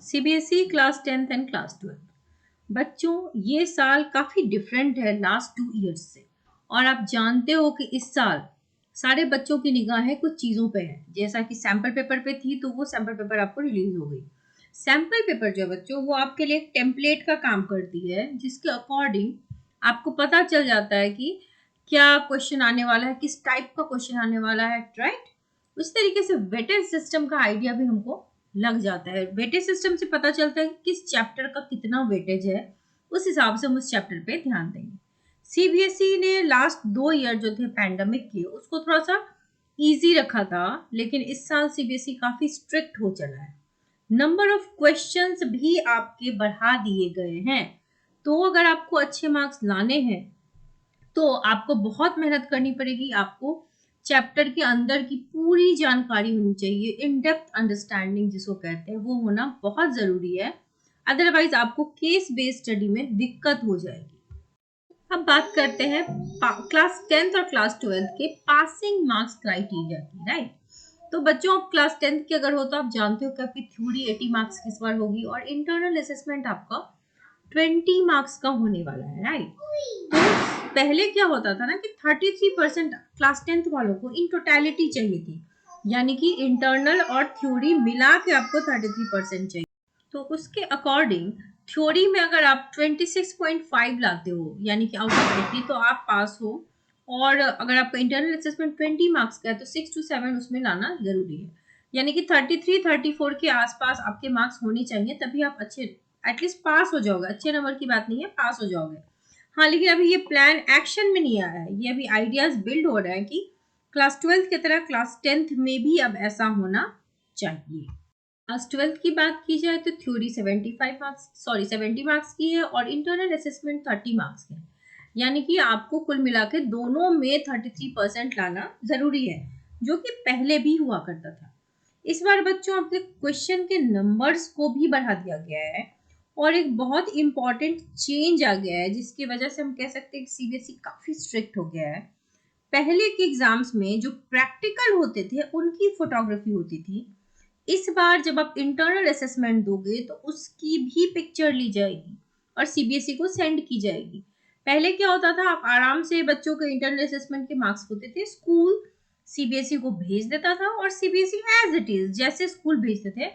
CBSE class 10th and class 12। बच्चों, ये साल काफ़ी डिफरेंट है लास्ट 2 इयर्स से। और आप जानते हो कि इस साल सारे बच्चों की निगाहें कुछ चीज़ों पे है। जैसा कि सैम्पल पेपर पे थी, तो वो सैम्पल पेपर आपको रिलीज हो गई। सैम्पल पेपर जो है बच्चों, वो आपके लिए एक टेम्पलेट का काम करती है, जिसके अकॉर्डिंग आपको पता चल जाता है कि क्या क्वेश्चन आने वाला है, किस टाइप का क्वेश्चन आने वाला है, राइट। उस तरीके से वेटेज सिस्टम का आइडिया भी हमको लग जाता है। वेटेज सिस्टम से पता चलता है कि किस चैप्टर का कितना वेटेज है, उस हिसाब से हम उस चैप्टर पे ध्यान देंगे। सीबीएसई ने लास्ट 2 ईयर जो थे पैंडमिक के, उसको थोड़ा सा इजी रखा था, लेकिन इस साल सीबीएसई काफी स्ट्रिक्ट हो चला है। नंबर ऑफ क्वेश्चंस भी आपके बढ़ा दिए गए हैं। तो अगर आपको अच्छे मार्क्स लाने हैं तो आपको बहुत मेहनत करनी पड़ेगी। आपको चैप्टर के अंदर की पूरी जानकारी होनी चाहिए, इन डेप्थ अंडरस्टैंडिंग जिसको कहते हैं, वो होना बहुत ज़रूरी है। अदरवाइज आपको केस बेस्ड स्टडी में दिक्कत हो जाएगी। अब बात करते हैं क्लास 10th और क्लास 12th के पासिंग मार्क्स क्राइटेरिया की, राइट। तो बच्चों, आप क्लास 10th के अगर हो तो आप जानते हो कि आपकी थ्योरी 80 मार्क्स की इस बार होगी और इंटरनल असेसमेंट आपका 20 मार्क्स का होने वाला है, राइट। तो पहले क्या होता था ना कि 33% क्लास 10th वालों को इन टोटलिटी चाहिए थी, यानी कि इंटरनल और थ्योरी मिला के आपको 33% चाहिए। तो उसके अकॉर्डिंग थ्योरी में अगर आप 26.5 लाते हो, यानी कि आउट ऑफ 80, तो आप पास हो। और अगर आपका इंटरनल असेसमेंट 20 मार्क्स का है तो 6 to 7 उसमें लाना जरूरी है, यानी कि 33-34 के आसपास आपके मार्क्स होने चाहिए, तभी आप अच्छे एटलीस्ट पास हो जाओगे। अच्छे नंबर की बात नहीं है, पास हो जाओगे। हाँ, लेकिन अभी ये प्लान एक्शन में नहीं आया है, ये अभी आइडियाज बिल्ड हो रहा है कि क्लास 12th की तरह क्लास 10th में भी अब ऐसा होना चाहिए। क्लास 12th की बात की जाए तो थ्योरी 70 मार्क्स की है और इंटरनल असेसमेंट 30 मार्क्स की है, यानी कि आपको कुल मिला के दोनों में 33% लाना जरूरी है, जो कि पहले भी हुआ करता था। इस बार बच्चों आपके क्वेश्चन के नंबर्स को भी बढ़ा दिया गया है और एक बहुत इंपॉर्टेंट चेंज आ गया है, जिसकी वजह से हम कह सकते हैं कि सीबीएसई काफी स्ट्रिक्ट हो गया है। पहले के एग्जाम्स में जो प्रैक्टिकल होते थे उनकी फोटोग्राफी होती थी। इस बार जब आप इंटरनल असेसमेंट दोगे तो उसकी भी पिक्चर ली जाएगी और सीबीएसई को सेंड की जाएगी। पहले क्या होता था, आप आराम से बच्चों के इंटरनल असेसमेंट के मार्क्स होते थे, स्कूल सीबीएसई को भेज देता था और सीबीएसई एज इट इज जैसे स्कूल भेजते थे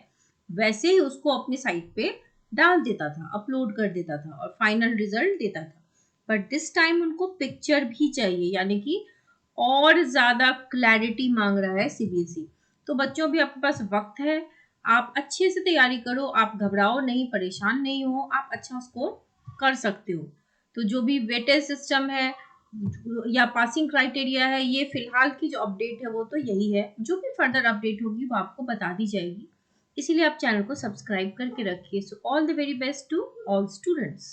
वैसे ही उसको अपनी साइट पे डाल देता था, अपलोड कर देता था और फाइनल रिजल्ट देता था। बट दिस टाइम उनको पिक्चर भी चाहिए, यानी कि और ज्यादा क्लैरिटी मांग रहा है सीबीएसई। तो बच्चों, भी आपके पास वक्त है, आप अच्छे से तैयारी करो, आप घबराओ नहीं, परेशान नहीं हो, आप अच्छा स्कोर कर सकते हो। तो जो भी वेटेज सिस्टम है या पासिंग क्राइटेरिया है, ये फिलहाल की जो अपडेट है वो तो यही है। जो भी फर्दर अपडेट होगी वो आपको बता दी जाएगी, इसीलिए आप चैनल को सब्सक्राइब करके रखिए। So all the very best to all students.